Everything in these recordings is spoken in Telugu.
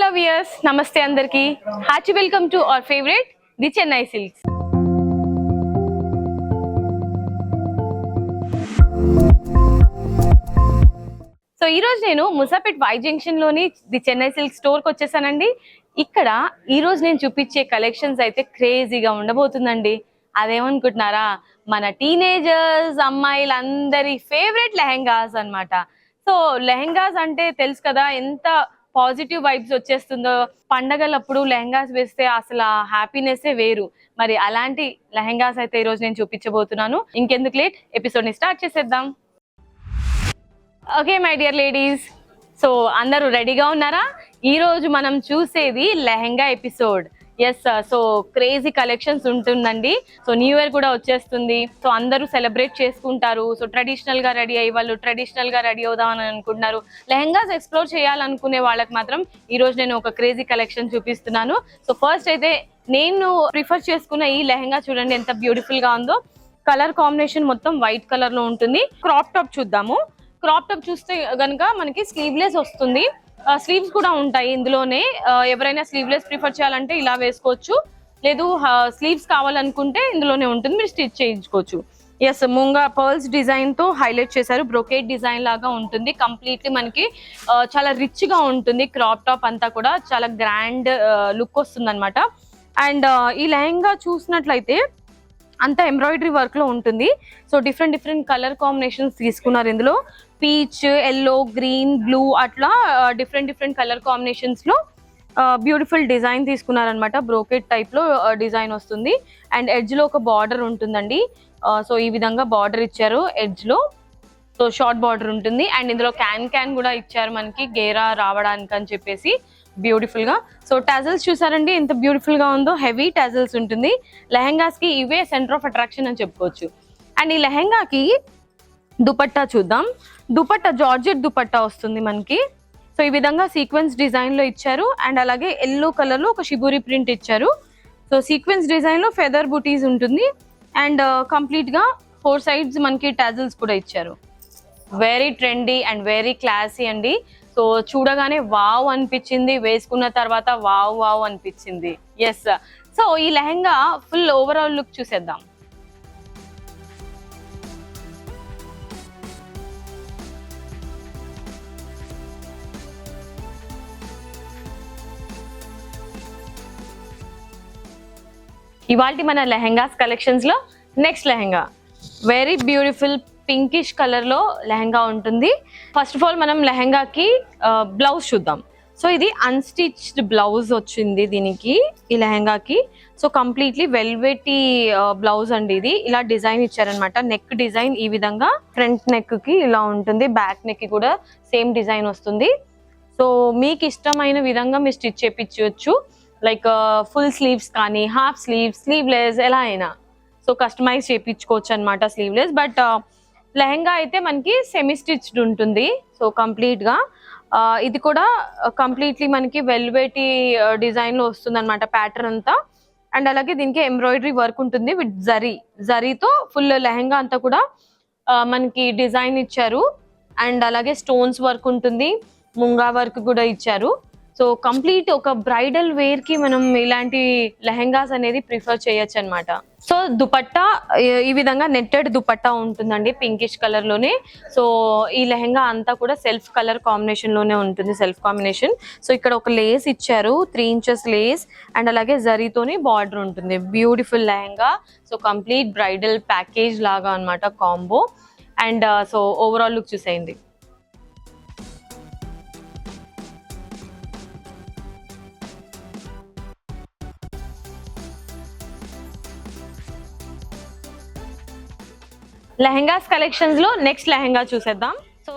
హలో వియర్స్, నమస్తే అందరికి. Hearty welcome to our favourite the Chennai silks. So ఈ రోజు నేను ముసాపేట్ వై జంక్షన్ లోని ది చెన్నై సిల్క్ స్టోర్ కి వచ్చేసానండి. ఇక్కడ ఈ రోజు నేను చూపించే కలెక్షన్స్ అయితే క్రేజీగా ఉండబోతుందండి. అదేమనుకుంటున్నారా, మన టీనేజర్స్ అమ్మాయిలందరి ఫేవరెట్ లెహెంగాస్ అన్నమాట. సో లెహెంగాస్ అంటే తెలుసు కదా, ఎంత పాజిటివ్ వైబ్స్ వచ్చేస్తుందో. పండగలప్పుడు లెహెంగాస్ వేస్తే అసలు హ్యాపీనెస్ వేరు. మరి అలాంటి లెహెంగాస్ అయితే ఈ రోజు నేను చూపించబోతున్నాను. ఇంకెందుకు లేట్, ఎపిసోడ్ ని స్టార్ట్ చేసేద్దాం. Okay my dear ladies, so అందరూ రెడీగా ఉన్నారా? ఈ రోజు మనం చూసేది lehenga episode. Yes, so crazy collections ఉంటుందండి. సో న్యూ ఇయర్ కూడా వచ్చేస్తుంది. సో అందరూ సెలబ్రేట్ చేసుకుంటారు. సో ట్రెడిషనల్ గా రెడీ అయ్యి వాళ్ళు ట్రెడిషనల్ గా రెడీ అవుదామని అనుకుంటున్నారు. లెహెంగాస్ ఎక్స్ప్లోర్ చేయాలనుకునే వాళ్ళకి మాత్రం ఈ రోజు నేను ఒక క్రేజీ కలెక్షన్ చూపిస్తున్నాను. సో ఫస్ట్ అయితే నేను ప్రిఫర్ చేసుకున్న ఈ లెహెంగా చూడండి ఎంత బ్యూటిఫుల్ గా ఉందో. కలర్ కాంబినేషన్ మొత్తం వైట్ కలర్ లో ఉంటుంది. క్రాప్ టాప్ చూద్దాము. క్రాప్ టాప్ చూస్తే గనుక మనకి స్లీవ్లెస్ వస్తుంది. స్లీవ్స్ కూడా ఉంటాయి ఇందులోనే. ఎవరైనా స్లీవ్లెస్ ప్రిఫర్ చేయాలంటే ఇలా వేసుకోవచ్చు, లేదు స్లీవ్స్ కావాలనుకుంటే ఇందులోనే ఉంటుంది, మీరు స్టిచ్ చేయించుకోవచ్చు. ఎస్, ముంగా పర్ల్స్ డిజైన్ తో హైలైట్ చేశారు. బ్రొకేట్ డిజైన్ లాగా ఉంటుంది. కంప్లీట్లీ మనకి చాలా రిచ్ గా ఉంటుంది. క్రాప్ టాప్ అంతా కూడా చాలా గ్రాండ్ లుక్ వస్తుంది అనమాట. అండ్ ఈ లెహంగా చూసినట్లయితే అంతా ఎంబ్రాయిడరీ వర్క్ లో ఉంటుంది. సో డిఫరెంట్ కలర్ కాంబినేషన్స్ తీసుకున్నారు ఇందులో. పీచ్, ఎల్లో, గ్రీన్, బ్లూ అట్లా డిఫరెంట్ కలర్ కాంబినేషన్స్ లో బ్యూటిఫుల్ డిజైన్ తీసుకున్నారనమాట. బ్రోకెట్ టైప్ లో డిజైన్ వస్తుంది. అండ్ ఎడ్జ్ లో ఒక బార్డర్ ఉంటుందండి. సో ఈ విధంగా బార్డర్ ఇచ్చారు ఎడ్జ్ లో. సో షార్ట్ బార్డర్ ఉంటుంది. అండ్ ఇందులో క్యాన్ కూడా ఇచ్చారు మనకి గేరా రావడానికి అని చెప్పేసి బ్యూటిఫుల్ గా. సో టాజల్స్ చూసారండి ఎంత బ్యూటిఫుల్ గా ఉందో. హెవీ టాజల్స్ ఉంటుంది. లెహెంగాస్ కి ఇవే సెంటర్ ఆఫ్ అట్రాక్షన్ అని చెప్పుకోవచ్చు. అండ్ ఈ లెహెంగాకి దుపట్టా చూద్దాం. దుపట్టా జార్జెట్ దుపట్టా వస్తుంది మనకి. సో ఈ విధంగా సీక్వెన్స్ డిజైన్ లో ఇచ్చారు. అండ్ అలాగే ఎల్లో కలర్ లో ఒక షిబూరి ప్రింట్ ఇచ్చారు. సో సీక్వెన్స్ డిజైన్ లో ఫెదర్ బూటీస్ ఉంటుంది. అండ్ కంప్లీట్ గా 4 సైడ్స్ మనకి టాజల్స్ కూడా ఇచ్చారు. Very trendy and very classy అండి. సో చూడగానే వావ్ అనిపించింది, వేసుకున్న తర్వాత వావ్ అనిపించింది. ఎస్, సో ఈ లెహంగా ఫుల్ ఓవరాల్ లుక్ చూసేద్దాం. ఇవాల్టి మన లెహంగాస్ కలెక్షన్స్ లో next lehenga very beautiful pinkish colour లో లెహంగా ఉంటుంది. ఫస్ట్ ఆఫ్ ఆల్ మనం లెహంగాకి బ్లౌజ్ చూద్దాం. సో ఇది అన్స్టిచ్డ్ బ్లౌజ్ వచ్చింది దీనికి, ఈ లెహంగాకి. సో కంప్లీట్లీ వెల్వెటీ బ్లౌజ్ అండి ఇది. ఇలా డిజైన్ ఇచ్చారనమాట. నెక్ డిజైన్ ఈ విధంగా ఫ్రంట్ నెక్ కి ఇలా ఉంటుంది. బ్యాక్ నెక్ కి కూడా సేమ్ డిజైన్ వస్తుంది. సో మీకు ఇష్టమైన విధంగా మీరు స్టిచ్ చేయించవచ్చు. లైక్ ఫుల్ స్లీవ్స్ కానీ, హాఫ్ స్లీవ్స్, స్లీవ్లెస్ ఎలా అయినా సో కస్టమైజ్ చేయించుకోవచ్చు అనమాట స్లీవ్లెస్. బట్ లెహంగా అయితే మనకి సెమీ స్టిచ్డ్ ఉంటుంది. సో కంప్లీట్ గా ఇది కూడా కంప్లీట్లీ మనకి వెల్వెటీ డిజైన్ లో వస్తుంది అనమాట ప్యాటర్న్ అంతా. అండ్ అలాగే దీనికి ఎంబ్రాయిడరీ వర్క్ ఉంటుంది విత్ జరీతో ఫుల్ లెహంగా అంతా కూడా మనకి డిజైన్ ఇచ్చారు. అండ్ అలాగే స్టోన్స్ వర్క్ ఉంటుంది, ముంగా వర్క్ కూడా ఇచ్చారు. సో కంప్లీట్ ఒక బ్రైడల్ వేర్ కి మనం ఇలాంటి లెహంగాస్ అనేది ప్రిఫర్ చేయొచ్చు అనమాట. సో దుపట్టా ఈ విధంగా నెట్టెడ్ దుపట్టా ఉంటుందండి పింకిష్ కలర్ లోనే. సో ఈ లెహంగా అంతా కూడా సెల్ఫ్ కలర్ కాంబినేషన్ లోనే ఉంటుంది, సెల్ఫ్ కాంబినేషన్. సో ఇక్కడ ఒక లేస్ ఇచ్చారు, 3 ఇంచెస్ లేస్. అండ్ అలాగే జరీతోని బార్డర్ ఉంటుంది. Beautiful lehenga. So complete bridal package లాగా అనమాట combo. And so overall look చూసేయండి. లెహంగాస్ కలెక్షన్స్ లో నెక్స్ట్ లెహంగా చూసేద్దాం. సో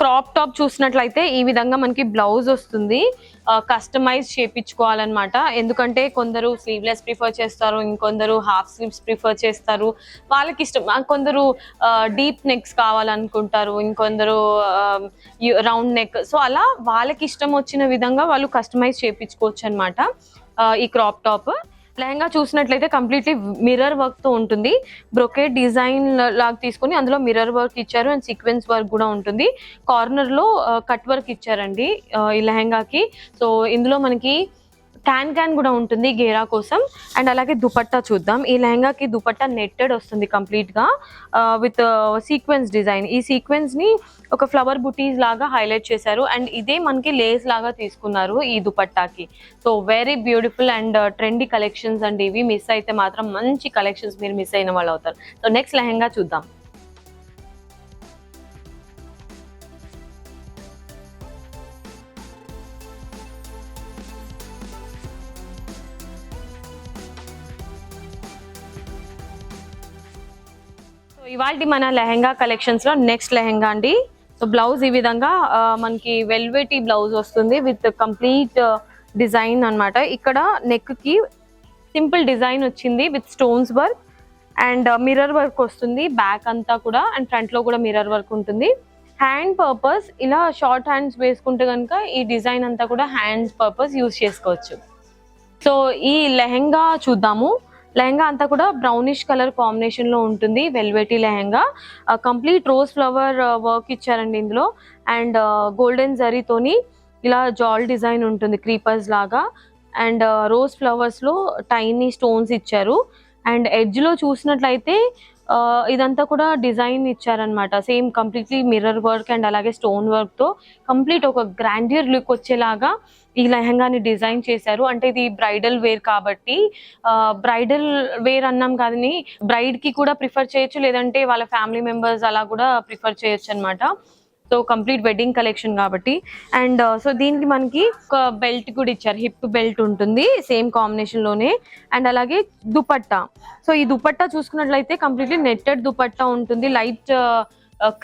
క్రాప్ టాప్ చూసినట్లయితే ఈ విధంగా మనకి బ్లౌజ్ వస్తుంది. కస్టమైజ్ చేయించుకోవాలన్నమాట. ఎందుకంటే కొందరు స్లీవ్లెస్ ప్రిఫర్ చేస్తారు, ఇంకొందరు హాఫ్ స్లీవ్స్ ప్రిఫర్ చేస్తారు. వాళ్ళకి ఇష్టం. కొందరు డీప్ నెక్స్ కావాలనుకుంటారు, ఇంకొందరు రౌండ్ నెక్. సో అలా వాళ్ళకి ఇష్టం వచ్చిన విధంగా వాళ్ళు కస్టమైజ్ చేయించుకోవచ్చు అనమాట ఈ క్రాప్ టాప్. లెహంగా చూసినట్లయితే కంప్లీట్లీ మిర్రర్ వర్క్ తో ఉంటుంది. బ్రొకేట్ డిజైన్ లాగా తీసుకొని అందులో మిర్రర్ వర్క్ ఇచ్చారు అండ్ సీక్వెన్స్ వర్క్ కూడా ఉంటుంది. కార్నర్ లో కట్ వర్క్ ఇచ్చారండి ఈ లెహంగాకి. సో ఇందులో మనకి క్యాన్ కూడా ఉంటుంది గేరా కోసం. అండ్ అలాగే దుపట్టా చూద్దాం. ఈ లెహంగాకి దుపట్టా నెట్టెడ్ వస్తుంది కంప్లీట్ గా విత్ సీక్వెన్స్ డిజైన్. ఈ సీక్వెన్స్ ని ఒక ఫ్లవర్ బుటీస్ లాగా హైలైట్ చేశారు అండ్ ఇదే మనకి లేస్ లాగా తీసుకున్నారు ఈ దుపట్టాకి. So very beautiful and trendy collections అండి ఇవి. మిస్ అయితే మాత్రం మంచి కలెక్షన్స్ మీరు మిస్ అయిన వాళ్ళు అవుతారు. సో నెక్స్ట్ లెహంగా చూద్దాం. ఇవాళ మన లెహంగా కలెక్షన్స్ లో నెక్స్ట్ లెహంగా అండి. సో బ్లౌజ్ ఈ విధంగా మనకి వెల్వెటీ బ్లౌజ్ వస్తుంది విత్ కంప్లీట్ డిజైన్ అన్నమాట. ఇక్కడ నెక్ కి సింపుల్ డిజైన్ వచ్చింది with stones work and mirror work వస్తుంది బ్యాక్ అంతా కూడా అండ్ ఫ్రంట్ లో కూడా మిర్రర్ వర్క్ ఉంటుంది. హ్యాండ్ పర్పస్ ఇలా షార్ట్ హ్యాండ్స్ వేసుకుంటే కనుక ఈ డిజైన్ అంతా కూడా హ్యాండ్స్ పర్పస్ యూజ్ చేసుకోవచ్చు. సో ఈ లెహంగా చూద్దాము. లెహంగా అంతా కూడా బ్రౌనిష్ కలర్ కాంబినేషన్ లో ఉంటుంది. Velvety lehenga complete rose flower work ఇచ్చారండి ఇందులో అండ్ గోల్డెన్ జరీతోని ఇలా జాల్ డిజైన్ ఉంటుంది క్రీపర్స్ లాగా అండ్ రోజ్ ఫ్లవర్స్ లో టైనీ స్టోన్స్ ఇచ్చారు అండ్ ఎడ్జ్ లో చూసినట్లయితే ఇదంతా కూడా డిజైన్ ఇచ్చారనమాట. Same completely mirror work and అలాగే స్టోన్ వర్క్ తో కంప్లీట్ ఒక గ్రాండియర్ లుక్ వచ్చేలాగా ఈ లెహంగాని డిజైన్ చేశారు. అంటే ఇది బ్రైడల్ వేర్ కాబట్టి బ్రైడల్ వేర్ అన్నాం కానీ బ్రైడ్ కి కూడా ప్రిఫర్ చేయొచ్చు లేదంటే వాళ్ళ ఫ్యామిలీ మెంబర్స్ అలా కూడా ప్రిఫర్ చేయొచ్చు అనమాట. సో కంప్లీట్ వెడ్డింగ్ కలెక్షన్ కాబట్టి అండ్ సో దీనికి మనకి ఒక బెల్ట్ కూడా ఇచ్చారు. హిప్ బెల్ట్ ఉంటుంది సేమ్ కాంబినేషన్ లోనే అండ్ అలాగే దుపట్టా. సో ఈ దుపట్టా చూసుకున్నట్లయితే కంప్లీట్లీ నెట్టెడ్ దుపట్టా ఉంటుంది. లైట్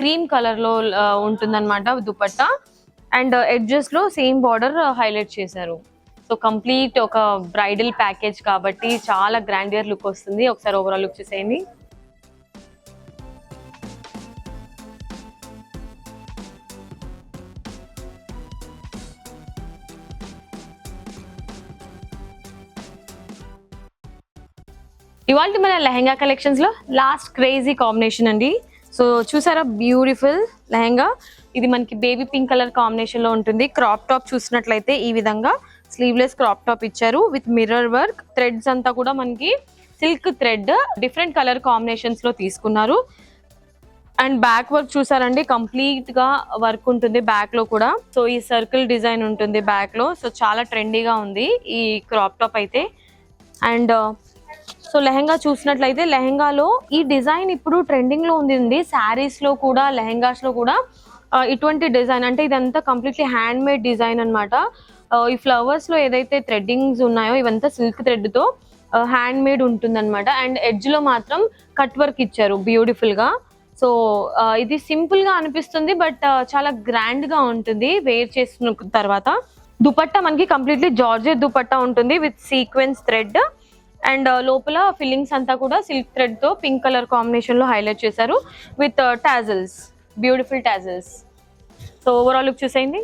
క్రీమ్ కలర్ లో ఉంటుంది అనమాట దుపట్టా అండ్ ఎడ్జెస్ లో సేమ్ బార్డర్ హైలైట్ చేశారు. సో కంప్లీట్ ఒక బ్రైడల్ ప్యాకేజ్ కాబట్టి చాలా గ్రాండియర్ లుక్ వస్తుంది. ఒకసారి ఓవరాల్ లుక్ చూసేయండి. ఇవాళ మన లెహంగా కలెక్షన్స్ లో లాస్ట్ క్రేజీ కాంబినేషన్ అండి. సో చూసారా బ్యూటిఫుల్ లెహంగా. ఇది మనకి బేబీ పింక్ కలర్ కాంబినేషన్ లో ఉంటుంది. క్రాప్ టాప్ చూసినట్లయితే ఈ విధంగా స్లీవ్లెస్ క్రాప్ టాప్ ఇచ్చారు విత్ మిర్రర్ వర్క్. థ్రెడ్స్ అంతా కూడా మనకి silk thread different colour combinations లో తీసుకున్నారు అండ్ బ్యాక్ వర్క్ చూసారండి కంప్లీట్ గా వర్క్ ఉంటుంది బ్యాక్ లో కూడా. సో ఈ సర్కిల్ డిజైన్ ఉంటుంది బ్యాక్ లో. సో చాలా ట్రెండీగా ఉంది ఈ క్రాప్ టాప్ అయితే. అండ్ సో లెహంగా చూసినట్లయితే లెహంగాలో ఈ డిజైన్ ఇప్పుడు ట్రెండింగ్ లో ఉంది. శారీస్ లో కూడా లెహంగాస్ లో కూడా ఇటువంటి డిజైన్ అంటే ఇదంతా కంప్లీట్లీ హ్యాండ్ మేడ్ డిజైన్ అనమాట. ఈ ఫ్లవర్స్ లో ఏదైతే థ్రెడ్డింగ్స్ ఉన్నాయో ఇవంతా సిల్క్ థ్రెడ్ తో హ్యాండ్ మేడ్ ఉంటుంది అనమాట. అండ్ ఎడ్జ్ లో మాత్రం కట్ వర్క్ ఇచ్చారు బ్యూటిఫుల్ గా. సో ఇది సింపుల్ గా అనిపిస్తుంది బట్ చాలా గ్రాండ్ గా ఉంటుంది వేర్ చేసిన తర్వాత. దుపట్టా మనకి కంప్లీట్లీ జార్జెట్ దుపట్టా ఉంటుంది విత్ సీక్వెన్స్ థ్రెడ్ అండ్ లోపల ఫిల్లింగ్స్ అంతా కూడా సిల్క్ థ్రెడ్ తో పింక్ కలర్ కాంబినేషన్ లో హైలైట్ చేశారు with tassels, beautiful tassels. So overall look చూసేయండి.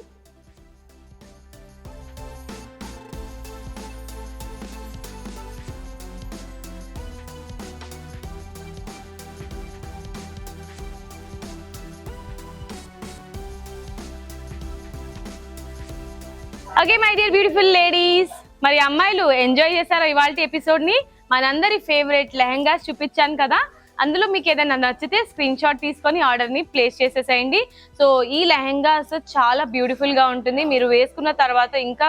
Okay my dear beautiful ladies, మరి అమ్మాయిలు ఎంజాయ్ చేశారా ఇవాళ ఎపిసోడ్ ని? మనందరి ఫేవరెట్ లెహంగాస్ చూపించాను కదా. అందులో మీకు ఏదైనా నచ్చితే స్క్రీన్ షాట్ తీసుకొని ఆర్డర్ ని ప్లేస్ చేసేసేయండి. సో ఈ లెహంగాస్ చాలా బ్యూటిఫుల్ గా ఉంటుంది. మీరు వేసుకున్న తర్వాత ఇంకా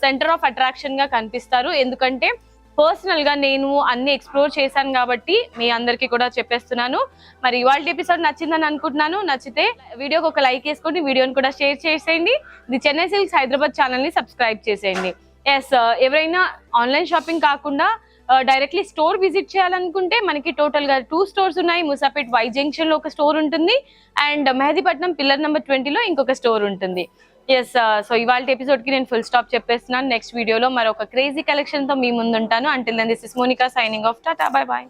సెంటర్ ఆఫ్ అట్రాక్షన్ గా కనిపిస్తారు. ఎందుకంటే పర్సనల్ గా నేను అన్ని ఎక్స్ప్లోర్ చేశాను కాబట్టి మీ అందరికి కూడా చెప్పేస్తున్నాను. మరి ఇవాళ ఎపిసోడ్ నచ్చిందని అనుకుంటున్నాను. నచ్చితే వీడియోకి ఒక లైక్ వేసుకోండి, వీడియోని కూడా షేర్ చేసేయండి. The Chennai silks Hyderabad channel ని సబ్స్క్రైబ్ చేసేయండి. ఎస్, ఎవరైనా ఆన్లైన్ షాపింగ్ కాకుండా డైరెక్ట్లీ స్టోర్ విజిట్ చేయాలనుకుంటే మనకి టోటల్ గా 2 స్టోర్స్ ఉన్నాయి. ముసాపేట్ వై జంక్షన్ లో ఒక స్టోర్ ఉంటుంది అండ్ మెహదీపట్నం పిల్లర్ నెంబర్ 20 లో ఇంకొక స్టోర్ ఉంటుంది. ఎస్, సో ఇవాళ ఎపిసోడ్ కి నేను ఫుల్ స్టాప్ చెప్పేస్తున్నాను. నెక్స్ట్ వీడియోలో మరొక క్రేజీ కలెక్షన్ తో మీ ముందు ఉంటాను. Until then this is Monica signing off. Tata, bye by.